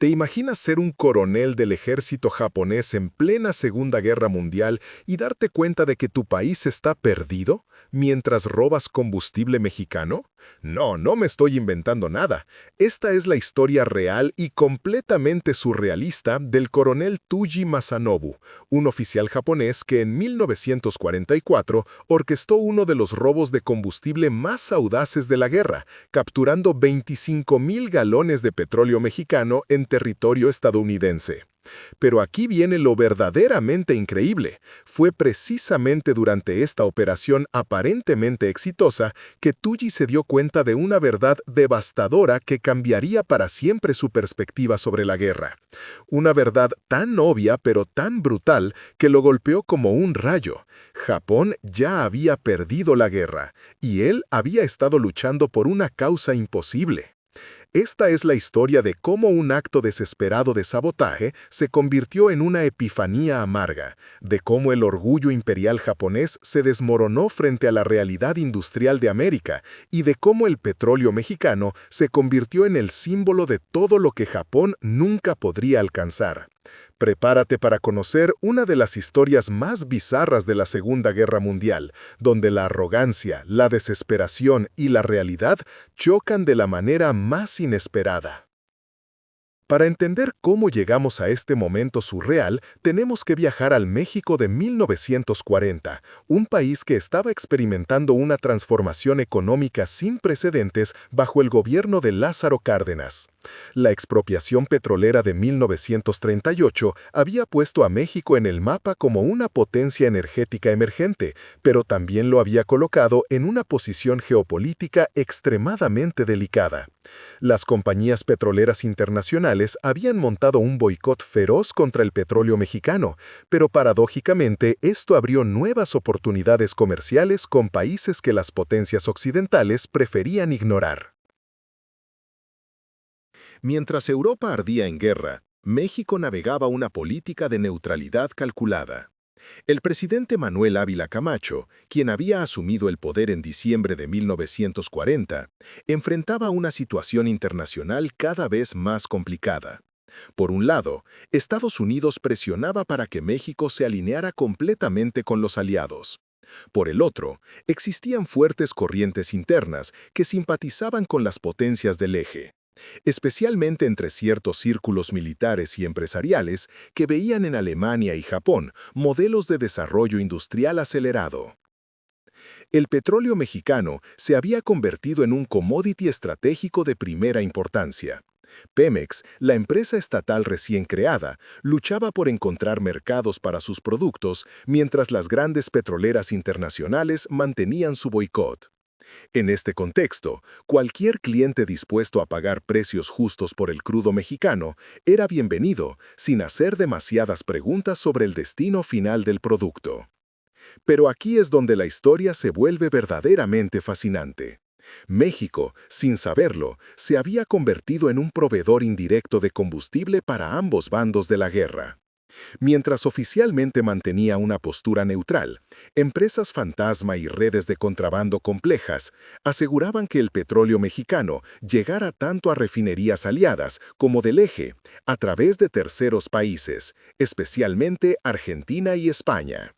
¿Te imaginas ser un coronel del ejército japonés en plena Segunda Guerra Mundial y darte cuenta de que tu país está perdido mientras robas combustible mexicano? No, no me estoy inventando nada. Esta es la historia real y completamente surrealista del coronel Tsuji Masanobu, un oficial japonés que en 1944 orquestó uno de los robos de combustible más audaces de la guerra, capturando 25,000 galones de petróleo mexicano en territorio estadounidense. Pero aquí viene lo verdaderamente increíble. Fue precisamente durante esta operación aparentemente exitosa que Tsuji se dio cuenta de una verdad devastadora que cambiaría para siempre su perspectiva sobre la guerra. Una verdad tan obvia pero tan brutal que lo golpeó como un rayo. Japón ya había perdido la guerra, y él había estado luchando por una causa imposible. Esta es la historia de cómo un acto desesperado de sabotaje se convirtió en una epifanía amarga, de cómo el orgullo imperial japonés se desmoronó frente a la realidad industrial de América y de cómo el petróleo mexicano se convirtió en el símbolo de todo lo que Japón nunca podría alcanzar. Prepárate para conocer una de las historias más bizarras de la Segunda Guerra Mundial, donde la arrogancia, la desesperación y la realidad chocan de la manera más inesperada. Para entender cómo llegamos a este momento surreal, tenemos que viajar al México de 1940, un país que estaba experimentando una transformación económica sin precedentes bajo el gobierno de Lázaro Cárdenas. La expropiación petrolera de 1938 había puesto a México en el mapa como una potencia energética emergente, pero también lo había colocado en una posición geopolítica extremadamente delicada. Las compañías petroleras internacionales habían montado un boicot feroz contra el petróleo mexicano, pero paradójicamente esto abrió nuevas oportunidades comerciales con países que las potencias occidentales preferían ignorar. Mientras Europa ardía en guerra, México navegaba una política de neutralidad calculada. El presidente Manuel Ávila Camacho, quien había asumido el poder en diciembre de 1940, enfrentaba una situación internacional cada vez más complicada. Por un lado, Estados Unidos presionaba para que México se alineara completamente con los aliados. Por el otro, existían fuertes corrientes internas que simpatizaban con las potencias del eje, especialmente entre ciertos círculos militares y empresariales que veían en Alemania y Japón modelos de desarrollo industrial acelerado. El petróleo mexicano se había convertido en un commodity estratégico de primera importancia. Pemex, la empresa estatal recién creada, luchaba por encontrar mercados para sus productos mientras las grandes petroleras internacionales mantenían su boicot. En este contexto, cualquier cliente dispuesto a pagar precios justos por el crudo mexicano era bienvenido, sin hacer demasiadas preguntas sobre el destino final del producto. Pero aquí es donde la historia se vuelve verdaderamente fascinante. México, sin saberlo, se había convertido en un proveedor indirecto de combustible para ambos bandos de la guerra. Mientras oficialmente mantenía una postura neutral, empresas fantasma y redes de contrabando complejas aseguraban que el petróleo mexicano llegara tanto a refinerías aliadas como del eje, a través de terceros países, especialmente Argentina y España.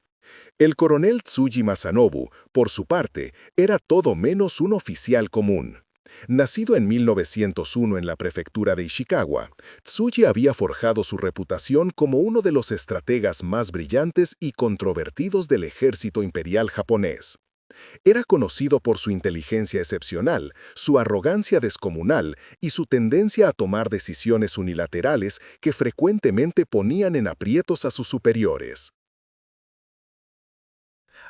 El coronel Tsuji Masanobu, por su parte, era todo menos un oficial común. Nacido en 1901 en la prefectura de Ishikawa, Tsuji había forjado su reputación como uno de los estrategas más brillantes y controvertidos del ejército imperial japonés. Era conocido por su inteligencia excepcional, su arrogancia descomunal y su tendencia a tomar decisiones unilaterales que frecuentemente ponían en aprietos a sus superiores.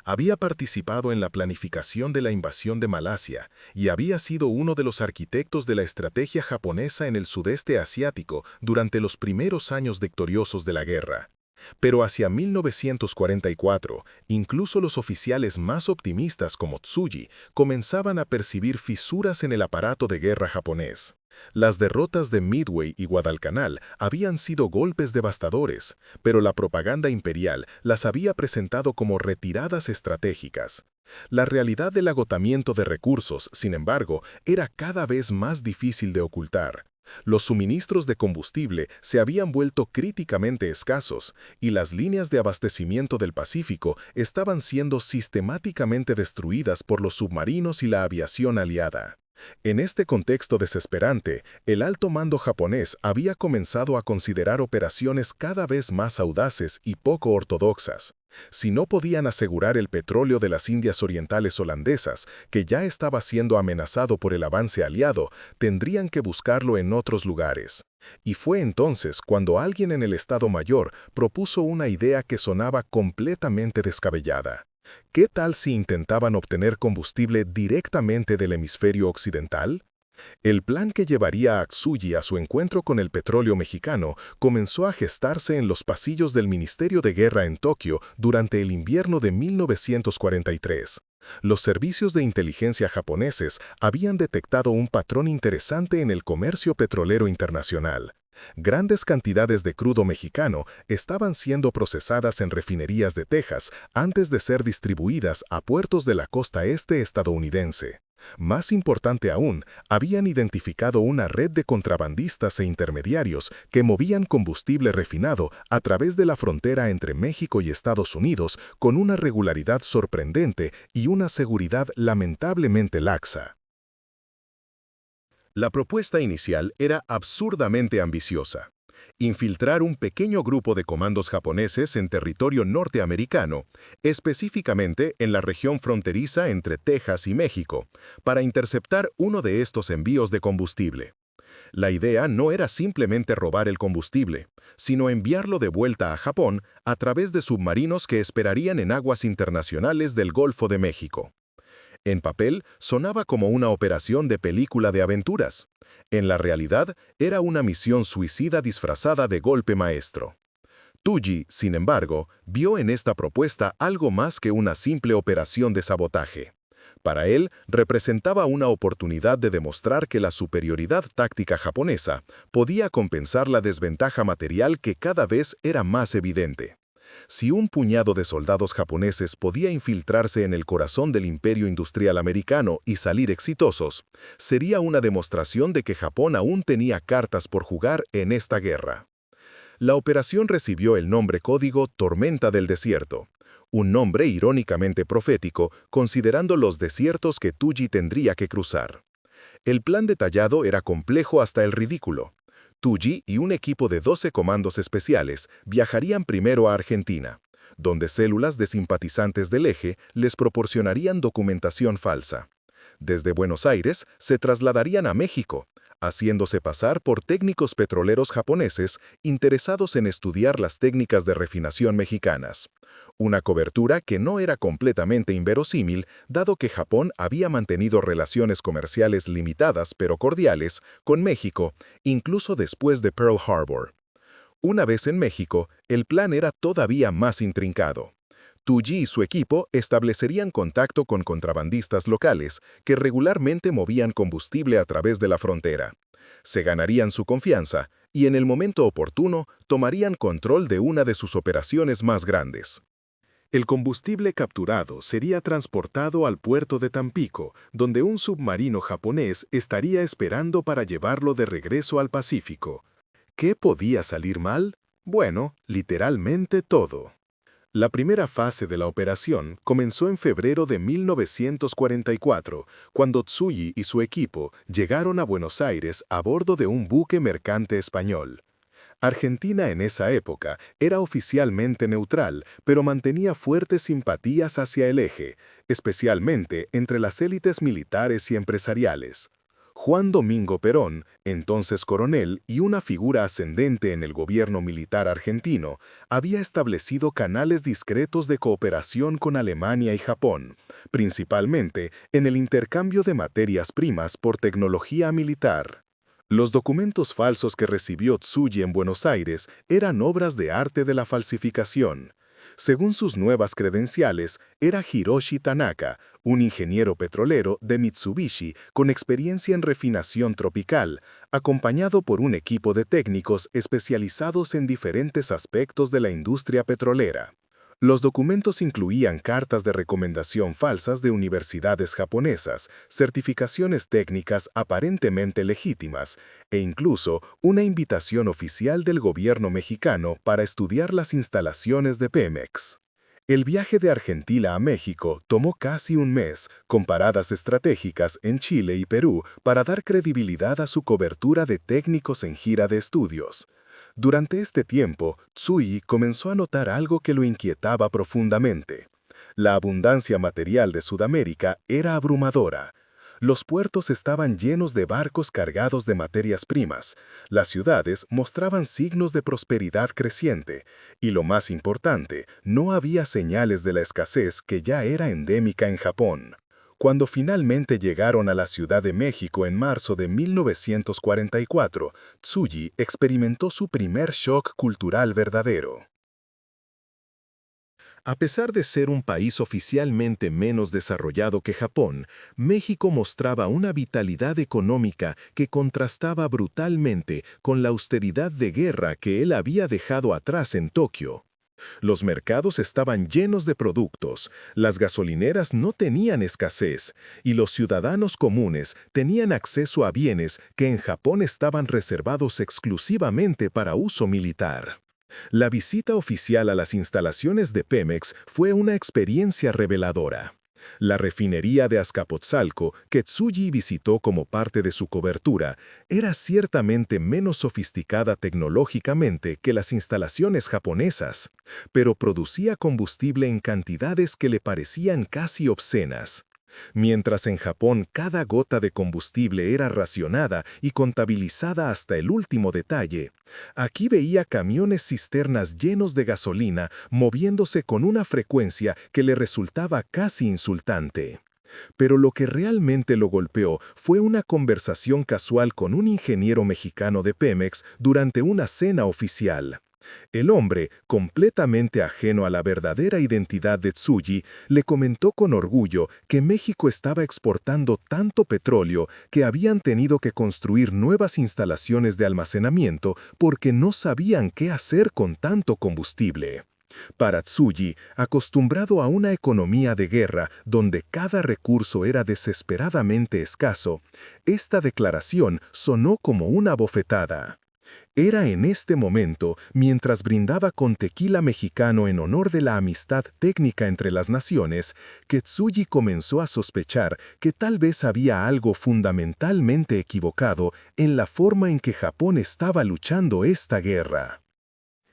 Había participado en la planificación de la invasión de Malasia y había sido uno de los arquitectos de la estrategia japonesa en el sudeste asiático durante los primeros años victoriosos de la guerra. Pero hacia 1944, incluso los oficiales más optimistas como Tsuji comenzaban a percibir fisuras en el aparato de guerra japonés. Las derrotas de Midway y Guadalcanal habían sido golpes devastadores, pero la propaganda imperial las había presentado como retiradas estratégicas. La realidad del agotamiento de recursos, sin embargo, era cada vez más difícil de ocultar. Los suministros de combustible se habían vuelto críticamente escasos y las líneas de abastecimiento del Pacífico estaban siendo sistemáticamente destruidas por los submarinos y la aviación aliada. En este contexto desesperante, el alto mando japonés había comenzado a considerar operaciones cada vez más audaces y poco ortodoxas. Si no podían asegurar el petróleo de las Indias Orientales holandesas, que ya estaba siendo amenazado por el avance aliado, tendrían que buscarlo en otros lugares. Y fue entonces cuando alguien en el Estado Mayor propuso una idea que sonaba completamente descabellada. ¿Qué tal si intentaban obtener combustible directamente del hemisferio occidental? El plan que llevaría a Tsuji a su encuentro con el petróleo mexicano comenzó a gestarse en los pasillos del Ministerio de Guerra en Tokio durante el invierno de 1943. Los servicios de inteligencia japoneses habían detectado un patrón interesante en el comercio petrolero internacional. Grandes cantidades de crudo mexicano estaban siendo procesadas en refinerías de Texas antes de ser distribuidas a puertos de la costa este estadounidense. Más importante aún, habían identificado una red de contrabandistas e intermediarios que movían combustible refinado a través de la frontera entre México y Estados Unidos con una regularidad sorprendente y una seguridad lamentablemente laxa. La propuesta inicial era absurdamente ambiciosa: infiltrar un pequeño grupo de comandos japoneses en territorio norteamericano, específicamente en la región fronteriza entre Texas y México, para interceptar uno de estos envíos de combustible. La idea no era simplemente robar el combustible, sino enviarlo de vuelta a Japón a través de submarinos que esperarían en aguas internacionales del Golfo de México. En papel, sonaba como una operación de película de aventuras. En la realidad, era una misión suicida disfrazada de golpe maestro. Tsuji, sin embargo, vio en esta propuesta algo más que una simple operación de sabotaje. Para él, representaba una oportunidad de demostrar que la superioridad táctica japonesa podía compensar la desventaja material que cada vez era más evidente. Si un puñado de soldados japoneses podía infiltrarse en el corazón del imperio industrial americano y salir exitosos, sería una demostración de que Japón aún tenía cartas por jugar en esta guerra. La operación recibió el nombre código Tormenta del Desierto, un nombre irónicamente profético considerando los desiertos que Tsuji tendría que cruzar. El plan detallado era complejo hasta el ridículo. Tsuji y un equipo de 12 comandos especiales viajarían primero a Argentina, donde células de simpatizantes del Eje les proporcionarían documentación falsa. Desde Buenos Aires se trasladarían a México, haciéndose pasar por técnicos petroleros japoneses interesados en estudiar las técnicas de refinación mexicanas. Una cobertura que no era completamente inverosímil, dado que Japón había mantenido relaciones comerciales limitadas pero cordiales con México, incluso después de Pearl Harbor. Una vez en México, el plan era todavía más intrincado. Tsuji y su equipo establecerían contacto con contrabandistas locales que regularmente movían combustible a través de la frontera. Se ganarían su confianza y en el momento oportuno tomarían control de una de sus operaciones más grandes. El combustible capturado sería transportado al puerto de Tampico, donde un submarino japonés estaría esperando para llevarlo de regreso al Pacífico. ¿Qué podía salir mal? Bueno, literalmente todo. La primera fase de la operación comenzó en febrero de 1944, cuando Tsuji y su equipo llegaron a Buenos Aires a bordo de un buque mercante español. Argentina en esa época era oficialmente neutral, pero mantenía fuertes simpatías hacia el Eje, especialmente entre las élites militares y empresariales. Juan Domingo Perón, entonces coronel y una figura ascendente en el gobierno militar argentino, había establecido canales discretos de cooperación con Alemania y Japón, principalmente en el intercambio de materias primas por tecnología militar. Los documentos falsos que recibió Tsuji en Buenos Aires eran obras de arte de la falsificación. Según sus nuevas credenciales, era Hiroshi Tanaka, un ingeniero petrolero de Mitsubishi con experiencia en refinación tropical, acompañado por un equipo de técnicos especializados en diferentes aspectos de la industria petrolera. Los documentos incluían cartas de recomendación falsas de universidades japonesas, certificaciones técnicas aparentemente legítimas e incluso una invitación oficial del gobierno mexicano para estudiar las instalaciones de Pemex. El viaje de Argentina a México tomó casi un mes, con paradas estratégicas en Chile y Perú para dar credibilidad a su cobertura de técnicos en gira de estudios. Durante este tiempo, Tsuji comenzó a notar algo que lo inquietaba profundamente. La abundancia material de Sudamérica era abrumadora. Los puertos estaban llenos de barcos cargados de materias primas, las ciudades mostraban signos de prosperidad creciente, y lo más importante, no había señales de la escasez que ya era endémica en Japón. Cuando finalmente llegaron a la Ciudad de México en marzo de 1944, Tsuji experimentó su primer shock cultural verdadero. A pesar de ser un país oficialmente menos desarrollado que Japón, México mostraba una vitalidad económica que contrastaba brutalmente con la austeridad de guerra que él había dejado atrás en Tokio. Los mercados estaban llenos de productos, las gasolineras no tenían escasez, y los ciudadanos comunes tenían acceso a bienes que en Japón estaban reservados exclusivamente para uso militar. La visita oficial a las instalaciones de Pemex fue una experiencia reveladora. La refinería de Azcapotzalco, que Tsuji visitó como parte de su cobertura, era ciertamente menos sofisticada tecnológicamente que las instalaciones japonesas, pero producía combustible en cantidades que le parecían casi obscenas. Mientras en Japón cada gota de combustible era racionada y contabilizada hasta el último detalle, aquí veía camiones cisternas llenos de gasolina moviéndose con una frecuencia que le resultaba casi insultante. Pero lo que realmente lo golpeó fue una conversación casual con un ingeniero mexicano de Pemex durante una cena oficial. El hombre, completamente ajeno a la verdadera identidad de Tsuji, le comentó con orgullo que México estaba exportando tanto petróleo que habían tenido que construir nuevas instalaciones de almacenamiento porque no sabían qué hacer con tanto combustible. Para Tsuji, acostumbrado a una economía de guerra donde cada recurso era desesperadamente escaso, esta declaración sonó como una bofetada. Era en este momento, mientras brindaba con tequila mexicano en honor de la amistad técnica entre las naciones, que Tsuji comenzó a sospechar que tal vez había algo fundamentalmente equivocado en la forma en que Japón estaba luchando esta guerra.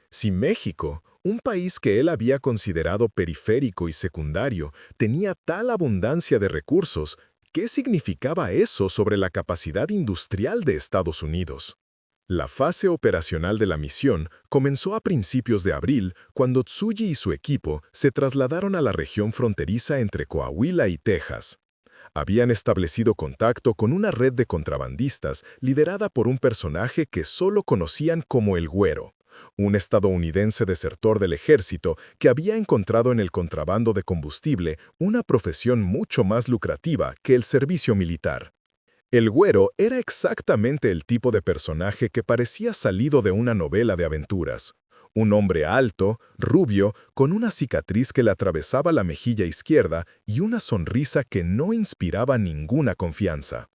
Si México, un país que él había considerado periférico y secundario, tenía tal abundancia de recursos, ¿qué significaba eso sobre la capacidad industrial de Estados Unidos? La fase operacional de la misión comenzó a principios de abril, cuando Tsuji y su equipo se trasladaron a la región fronteriza entre Coahuila y Texas. Habían establecido contacto con una red de contrabandistas liderada por un personaje que solo conocían como el Güero, un estadounidense desertor del ejército que había encontrado en el contrabando de combustible una profesión mucho más lucrativa que el servicio militar. El Güero era exactamente el tipo de personaje que parecía salido de una novela de aventuras. Un hombre alto, rubio, con una cicatriz que le atravesaba la mejilla izquierda y una sonrisa que no inspiraba ninguna confianza.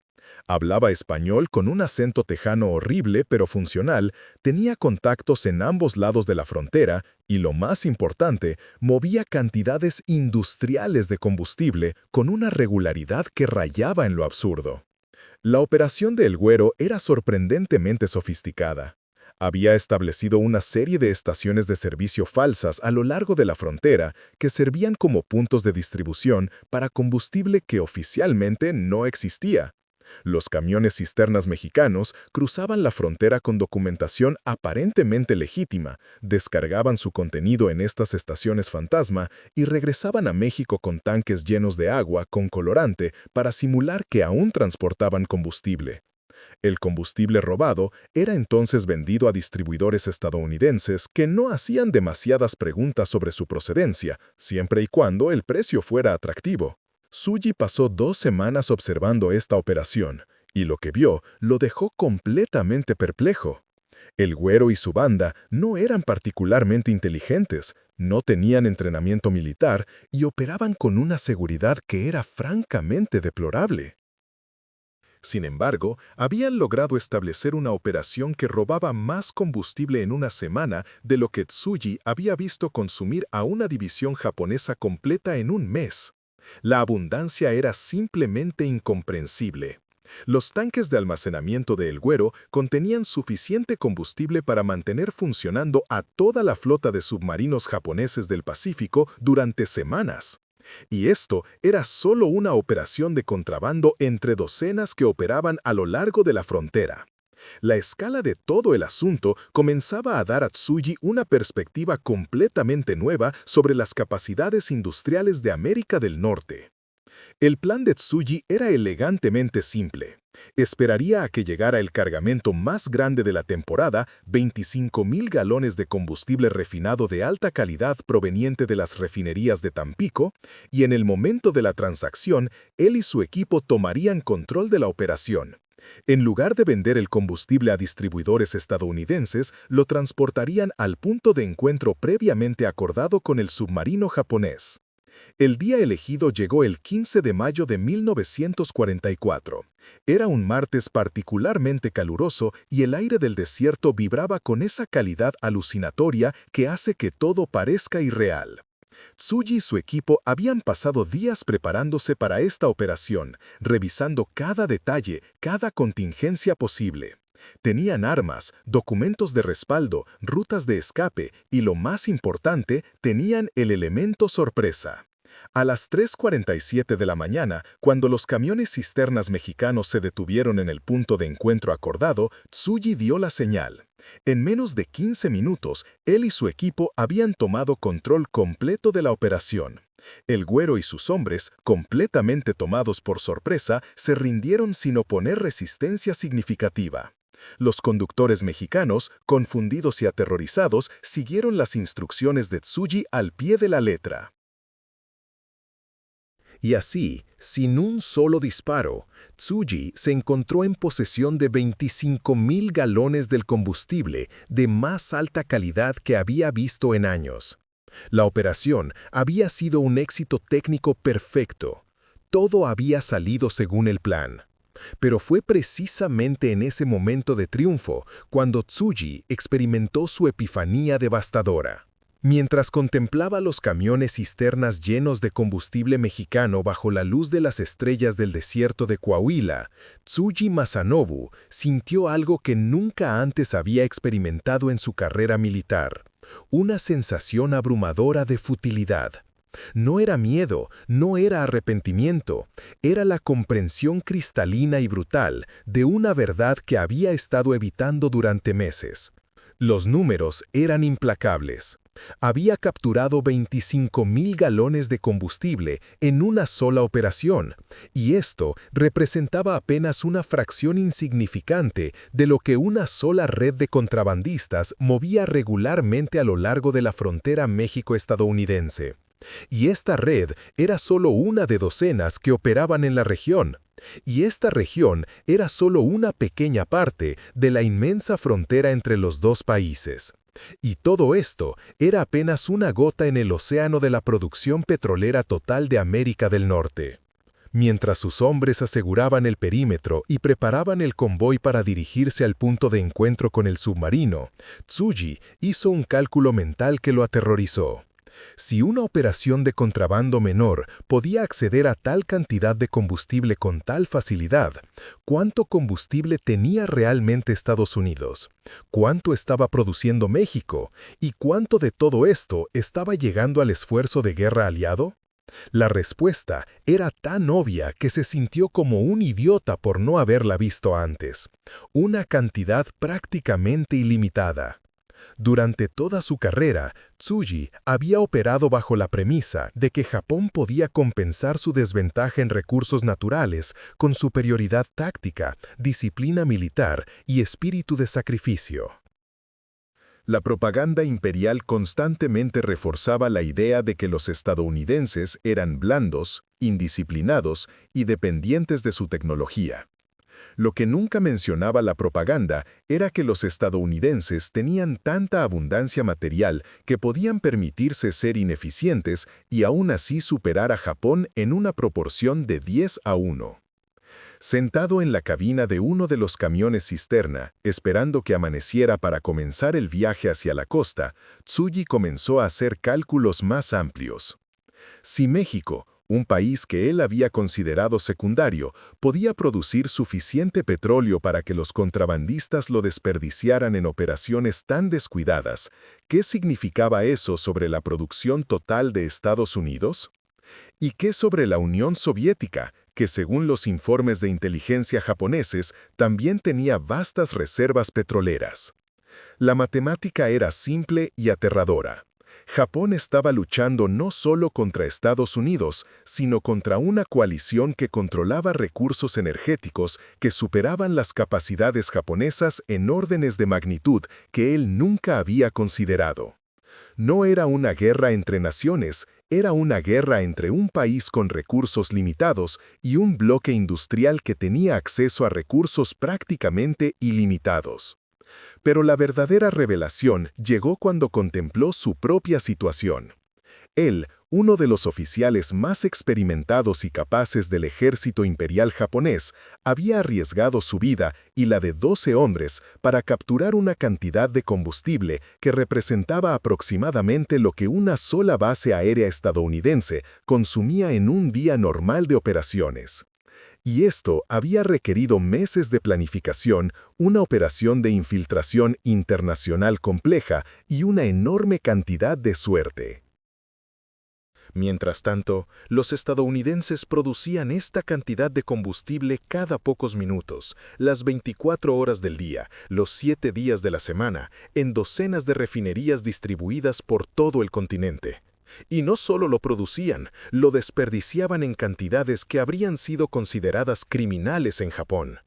Hablaba español con un acento tejano horrible pero funcional, tenía contactos en ambos lados de la frontera y, lo más importante, movía cantidades industriales de combustible con una regularidad que rayaba en lo absurdo. La operación de El Güero era sorprendentemente sofisticada. Había establecido una serie de estaciones de servicio falsas a lo largo de la frontera que servían como puntos de distribución para combustible que oficialmente no existía. Los camiones cisternas mexicanos cruzaban la frontera con documentación aparentemente legítima, descargaban su contenido en estas estaciones fantasma y regresaban a México con tanques llenos de agua con colorante para simular que aún transportaban combustible. El combustible robado era entonces vendido a distribuidores estadounidenses que no hacían demasiadas preguntas sobre su procedencia, siempre y cuando el precio fuera atractivo. Tsuji pasó 2 semanas observando esta operación, y lo que vio lo dejó completamente perplejo. El Güero y su banda no eran particularmente inteligentes, no tenían entrenamiento militar y operaban con una seguridad que era francamente deplorable. Sin embargo, habían logrado establecer una operación que robaba más combustible en una semana de lo que Tsuji había visto consumir a una división japonesa completa en un mes. La abundancia era simplemente incomprensible. Los tanques de almacenamiento de El Güero contenían suficiente combustible para mantener funcionando a toda la flota de submarinos japoneses del Pacífico durante semanas. Y esto era solo una operación de contrabando entre docenas que operaban a lo largo de la frontera. La escala de todo el asunto comenzaba a dar a Tsuji una perspectiva completamente nueva sobre las capacidades industriales de América del Norte. El plan de Tsuji era elegantemente simple. Esperaría a que llegara el cargamento más grande de la temporada, 25,000 galones de combustible refinado de alta calidad proveniente de las refinerías de Tampico, y en el momento de la transacción, él y su equipo tomarían control de la operación. En lugar de vender el combustible a distribuidores estadounidenses, lo transportarían al punto de encuentro previamente acordado con el submarino japonés. El día elegido llegó el 15 de mayo de 1944. Era un martes particularmente caluroso y el aire del desierto vibraba con esa calidad alucinatoria que hace que todo parezca irreal. Tsuji y su equipo habían pasado días preparándose para esta operación, revisando cada detalle, cada contingencia posible. Tenían armas, documentos de respaldo, rutas de escape y, lo más importante, tenían el elemento sorpresa. A las 3:47 de la mañana, cuando los camiones cisternas mexicanos se detuvieron en el punto de encuentro acordado, Tsuji dio la señal. En menos de 15 minutos, él y su equipo habían tomado control completo de la operación. El Güero y sus hombres, completamente tomados por sorpresa, se rindieron sin oponer resistencia significativa. Los conductores mexicanos, confundidos y aterrorizados, siguieron las instrucciones de Tsuji al pie de la letra. Y así, sin un solo disparo, Tsuji se encontró en posesión de 25,000 galones del combustible de más alta calidad que había visto en años. La operación había sido un éxito técnico perfecto. Todo había salido según el plan. Pero fue precisamente en ese momento de triunfo cuando Tsuji experimentó su epifanía devastadora. Mientras contemplaba los camiones cisternas llenos de combustible mexicano bajo la luz de las estrellas del desierto de Coahuila, Tsuji Masanobu sintió algo que nunca antes había experimentado en su carrera militar: una sensación abrumadora de futilidad. No era miedo, no era arrepentimiento, era la comprensión cristalina y brutal de una verdad que había estado evitando durante meses. Los números eran implacables. Había capturado 25,000 galones de combustible en una sola operación, y esto representaba apenas una fracción insignificante de lo que una sola red de contrabandistas movía regularmente a lo largo de la frontera México-estadounidense. Y esta red era solo una de docenas que operaban en la región. Y esta región era solo una pequeña parte de la inmensa frontera entre los dos países. Y todo esto era apenas una gota en el océano de la producción petrolera total de América del Norte. Mientras sus hombres aseguraban el perímetro y preparaban el convoy para dirigirse al punto de encuentro con el submarino, Tsuji hizo un cálculo mental que lo aterrorizó. Si una operación de contrabando menor podía acceder a tal cantidad de combustible con tal facilidad, ¿cuánto combustible tenía realmente Estados Unidos? ¿Cuánto estaba produciendo México? ¿Y cuánto de todo esto estaba llegando al esfuerzo de guerra aliado? La respuesta era tan obvia que se sintió como un idiota por no haberla visto antes. Una cantidad prácticamente ilimitada. Durante toda su carrera, Tsuji había operado bajo la premisa de que Japón podía compensar su desventaja en recursos naturales con superioridad táctica, disciplina militar y espíritu de sacrificio. La propaganda imperial constantemente reforzaba la idea de que los estadounidenses eran blandos, indisciplinados y dependientes de su tecnología. Lo que nunca mencionaba la propaganda era que los estadounidenses tenían tanta abundancia material que podían permitirse ser ineficientes y aún así superar a Japón en una proporción de 10-1. Sentado en la cabina de uno de los camiones cisterna, esperando que amaneciera para comenzar el viaje hacia la costa, Tsuji comenzó a hacer cálculos más amplios. Si México, un país que él había considerado secundario, podía producir suficiente petróleo para que los contrabandistas lo desperdiciaran en operaciones tan descuidadas, ¿qué significaba eso sobre la producción total de Estados Unidos? ¿Y qué sobre la Unión Soviética, que según los informes de inteligencia japoneses también tenía vastas reservas petroleras? La matemática era simple y aterradora. Japón estaba luchando no solo contra Estados Unidos, sino contra una coalición que controlaba recursos energéticos que superaban las capacidades japonesas en órdenes de magnitud que él nunca había considerado. No era una guerra entre naciones, era una guerra entre un país con recursos limitados y un bloque industrial que tenía acceso a recursos prácticamente ilimitados. Pero la verdadera revelación llegó cuando contempló su propia situación. Él, uno de los oficiales más experimentados y capaces del ejército imperial japonés, había arriesgado su vida y la de 12 hombres para capturar una cantidad de combustible que representaba aproximadamente lo que una sola base aérea estadounidense consumía en un día normal de operaciones. Y esto había requerido meses de planificación, una operación de infiltración internacional compleja y una enorme cantidad de suerte. Mientras tanto, los estadounidenses producían esta cantidad de combustible cada pocos minutos, las 24 horas del día, los 7 días de la semana, en docenas de refinerías distribuidas por todo el continente. Y no solo lo producían, lo desperdiciaban en cantidades que habrían sido consideradas criminales en Japón.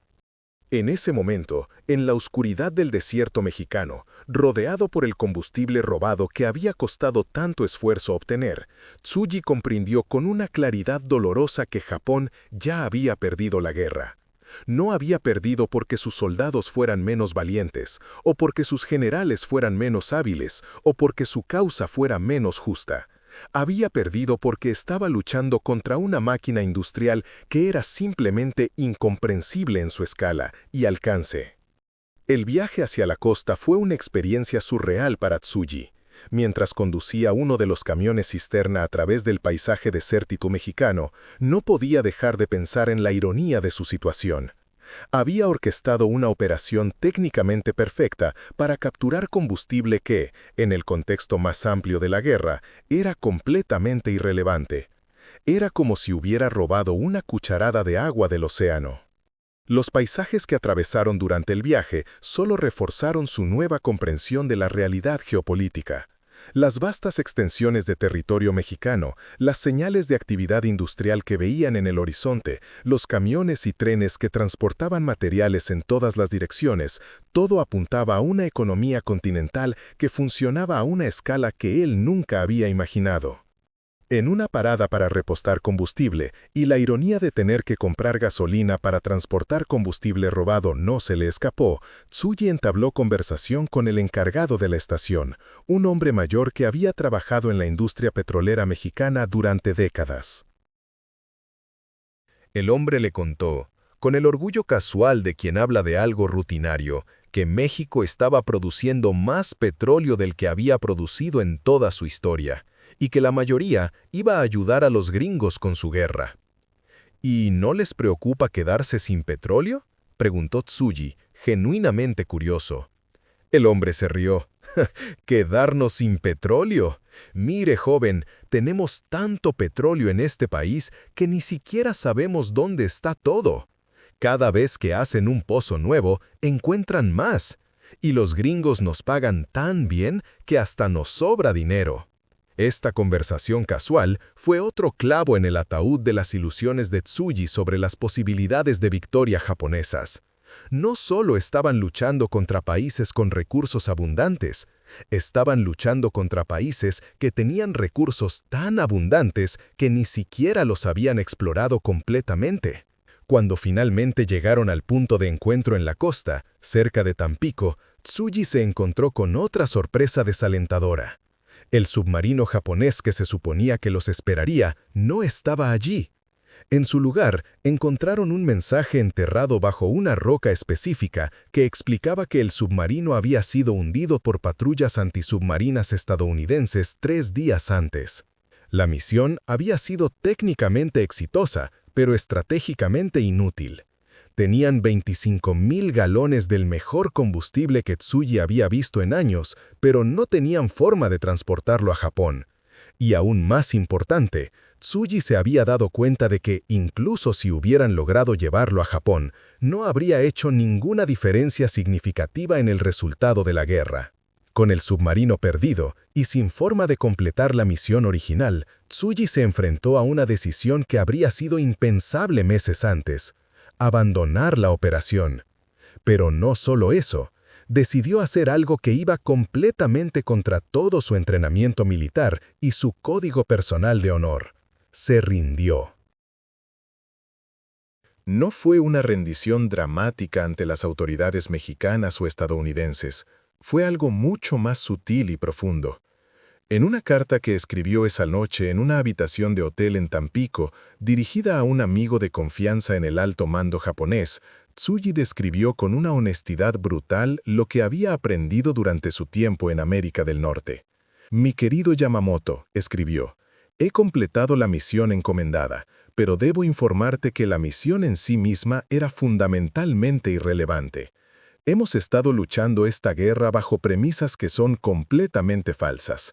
En ese momento, en la oscuridad del desierto mexicano, rodeado por el combustible robado que había costado tanto esfuerzo obtener, Tsuji comprendió con una claridad dolorosa que Japón ya había perdido la guerra. No había perdido porque sus soldados fueran menos valientes, o porque sus generales fueran menos hábiles, o porque su causa fuera menos justa. Había perdido porque estaba luchando contra una máquina industrial que era simplemente incomprensible en su escala y alcance. El viaje hacia la costa fue una experiencia surreal para Tsuji. Mientras conducía uno de los camiones cisterna a través del paisaje desértico mexicano, no podía dejar de pensar en la ironía de su situación. Había orquestado una operación técnicamente perfecta para capturar combustible que, en el contexto más amplio de la guerra, era completamente irrelevante. Era como si hubiera robado una cucharada de agua del océano. Los paisajes que atravesaron durante el viaje solo reforzaron su nueva comprensión de la realidad geopolítica. Las vastas extensiones de territorio mexicano, las señales de actividad industrial que veían en el horizonte, los camiones y trenes que transportaban materiales en todas las direcciones, todo apuntaba a una economía continental que funcionaba a una escala que él nunca había imaginado. En una parada para repostar combustible, y la ironía de tener que comprar gasolina para transportar combustible robado no se le escapó, Tsuji entabló conversación con el encargado de la estación, un hombre mayor que había trabajado en la industria petrolera mexicana durante décadas. El hombre le contó, con el orgullo casual de quien habla de algo rutinario, que México estaba produciendo más petróleo del que había producido en toda su historia, y que la mayoría iba a ayudar a los gringos con su guerra. ¿Y no les preocupa quedarse sin petróleo?, preguntó Tsuji, genuinamente curioso. El hombre se rió. ¿Quedarnos sin petróleo? Mire, joven, tenemos tanto petróleo en este país que ni siquiera sabemos dónde está todo. Cada vez que hacen un pozo nuevo, encuentran más. Y los gringos nos pagan tan bien que hasta nos sobra dinero. Esta conversación casual fue otro clavo en el ataúd de las ilusiones de Tsuji sobre las posibilidades de victoria japonesas. No solo estaban luchando contra países con recursos abundantes, estaban luchando contra países que tenían recursos tan abundantes que ni siquiera los habían explorado completamente. Cuando finalmente llegaron al punto de encuentro en la costa, cerca de Tampico, Tsuji se encontró con otra sorpresa desalentadora. El submarino japonés que se suponía que los esperaría no estaba allí. En su lugar, encontraron un mensaje enterrado bajo una roca específica que explicaba que el submarino había sido hundido por patrullas antisubmarinas estadounidenses 3 días antes. La misión había sido técnicamente exitosa, pero estratégicamente inútil. Tenían 25.000 galones del mejor combustible que Tsuji había visto en años, pero no tenían forma de transportarlo a Japón. Y aún más importante, Tsuji se había dado cuenta de que, incluso si hubieran logrado llevarlo a Japón, no habría hecho ninguna diferencia significativa en el resultado de la guerra. Con el submarino perdido y sin forma de completar la misión original, Tsuji se enfrentó a una decisión que habría sido impensable meses antes: abandonar la operación. Pero no solo eso, decidió hacer algo que iba completamente contra todo su entrenamiento militar y su código personal de honor. Se rindió. No fue una rendición dramática ante las autoridades mexicanas o estadounidenses. Fue algo mucho más sutil y profundo. En una carta que escribió esa noche en una habitación de hotel en Tampico, dirigida a un amigo de confianza en el alto mando japonés, Tsuji describió con una honestidad brutal lo que había aprendido durante su tiempo en América del Norte. «Mi querido Yamamoto», escribió, «he completado la misión encomendada, pero debo informarte que la misión en sí misma era fundamentalmente irrelevante. Hemos estado luchando esta guerra bajo premisas que son completamente falsas.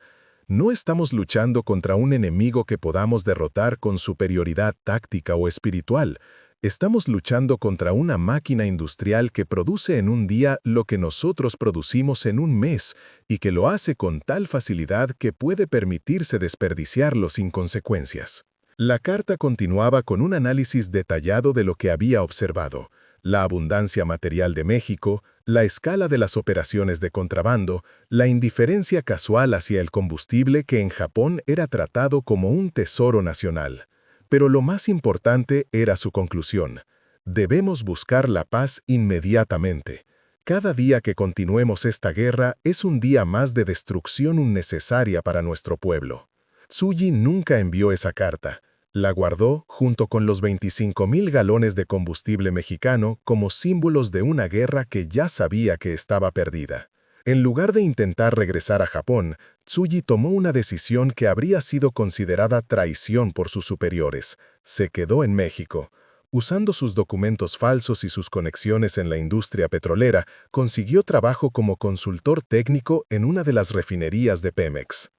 No estamos luchando contra un enemigo que podamos derrotar con superioridad táctica o espiritual. Estamos luchando contra una máquina industrial que produce en un día lo que nosotros producimos en un mes y que lo hace con tal facilidad que puede permitirse desperdiciarlo sin consecuencias». La carta continuaba con un análisis detallado de lo que había observado: la abundancia material de México, la escala de las operaciones de contrabando, la indiferencia casual hacia el combustible que en Japón era tratado como un tesoro nacional. Pero lo más importante era su conclusión: debemos buscar la paz inmediatamente. Cada día que continuemos esta guerra es un día más de destrucción innecesaria para nuestro pueblo. Tsuji nunca envió esa carta. La guardó junto con los 25.000 galones de combustible mexicano como símbolos de una guerra que ya sabía que estaba perdida. En lugar de intentar regresar a Japón, Tsuji tomó una decisión que habría sido considerada traición por sus superiores. Se quedó en México. Usando sus documentos falsos y sus conexiones en la industria petrolera, consiguió trabajo como consultor técnico en una de las refinerías de Pemex.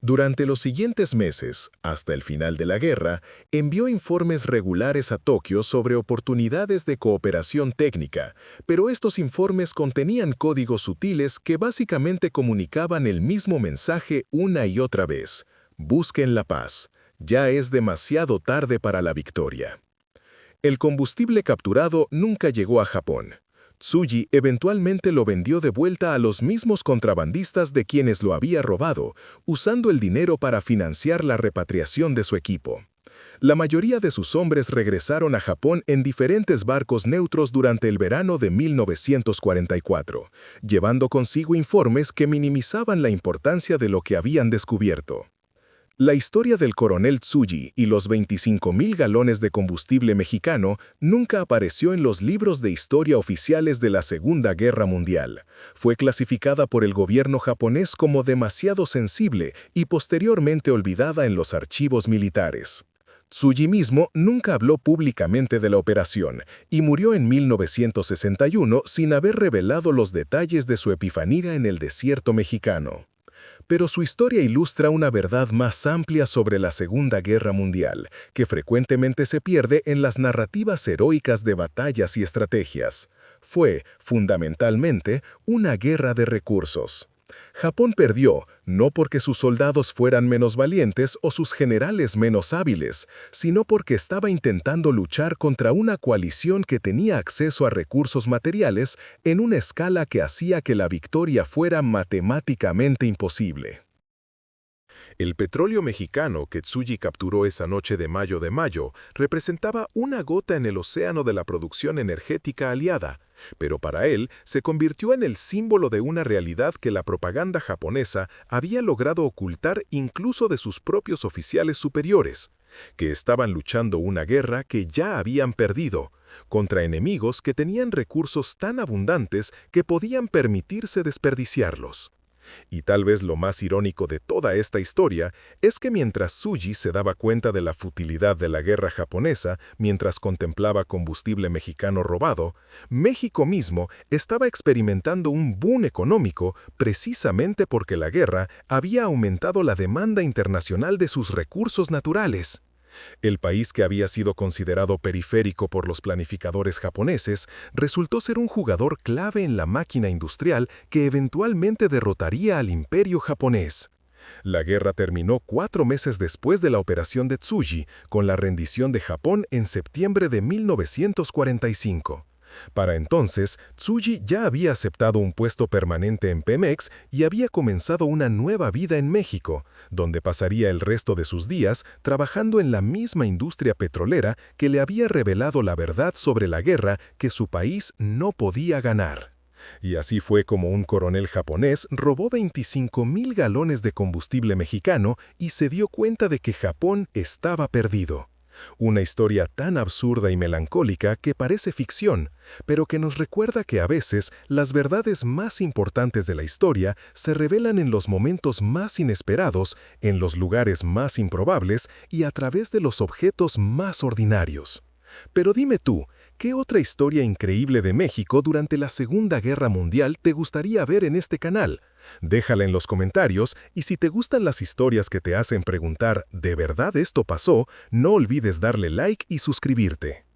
Durante los siguientes meses, hasta el final de la guerra, envió informes regulares a Tokio sobre oportunidades de cooperación técnica, pero estos informes contenían códigos sutiles que básicamente comunicaban el mismo mensaje una y otra vez: busquen la paz, ya es demasiado tarde para la victoria. El combustible capturado nunca llegó a Japón. Tsuji eventualmente lo vendió de vuelta a los mismos contrabandistas de quienes lo había robado, usando el dinero para financiar la repatriación de su equipo. La mayoría de sus hombres regresaron a Japón en diferentes barcos neutros durante el verano de 1944, llevando consigo informes que minimizaban la importancia de lo que habían descubierto. La historia del coronel Tsuji y los 25.000 galones de combustible mexicano nunca apareció en los libros de historia oficiales de la Segunda Guerra Mundial. Fue clasificada por el gobierno japonés como demasiado sensible y posteriormente olvidada en los archivos militares. Tsuji mismo nunca habló públicamente de la operación y murió en 1961 sin haber revelado los detalles de su epifanía en el desierto mexicano. Pero su historia ilustra una verdad más amplia sobre la Segunda Guerra Mundial, que frecuentemente se pierde en las narrativas heroicas de batallas y estrategias. Fue, fundamentalmente, una guerra de recursos. Japón perdió, no porque sus soldados fueran menos valientes o sus generales menos hábiles, sino porque estaba intentando luchar contra una coalición que tenía acceso a recursos materiales en una escala que hacía que la victoria fuera matemáticamente imposible. El petróleo mexicano que Tsuji capturó esa noche de mayo representaba una gota en el océano de la producción energética aliada, pero para él se convirtió en el símbolo de una realidad que la propaganda japonesa había logrado ocultar incluso de sus propios oficiales superiores, que estaban luchando una guerra que ya habían perdido, contra enemigos que tenían recursos tan abundantes que podían permitirse desperdiciarlos. Y tal vez lo más irónico de toda esta historia es que mientras Tsuji se daba cuenta de la futilidad de la guerra japonesa mientras contemplaba combustible mexicano robado, México mismo estaba experimentando un boom económico precisamente porque la guerra había aumentado la demanda internacional de sus recursos naturales. El país que había sido considerado periférico por los planificadores japoneses resultó ser un jugador clave en la máquina industrial que eventualmente derrotaría al imperio japonés. La guerra terminó 4 meses después de la operación de Tsuji, con la rendición de Japón en septiembre de 1945. Para entonces, Tsuji ya había aceptado un puesto permanente en Pemex y había comenzado una nueva vida en México, donde pasaría el resto de sus días trabajando en la misma industria petrolera que le había revelado la verdad sobre la guerra que su país no podía ganar. Y así fue como un coronel japonés robó 25,000 galones de combustible mexicano y se dio cuenta de que Japón estaba perdido. Una historia tan absurda y melancólica que parece ficción, pero que nos recuerda que a veces las verdades más importantes de la historia se revelan en los momentos más inesperados, en los lugares más improbables y a través de los objetos más ordinarios. Pero dime tú, ¿qué otra historia increíble de México durante la Segunda Guerra Mundial te gustaría ver en este canal? Déjala en los comentarios y si te gustan las historias que te hacen preguntar ¿de verdad esto pasó? No olvides darle like y suscribirte.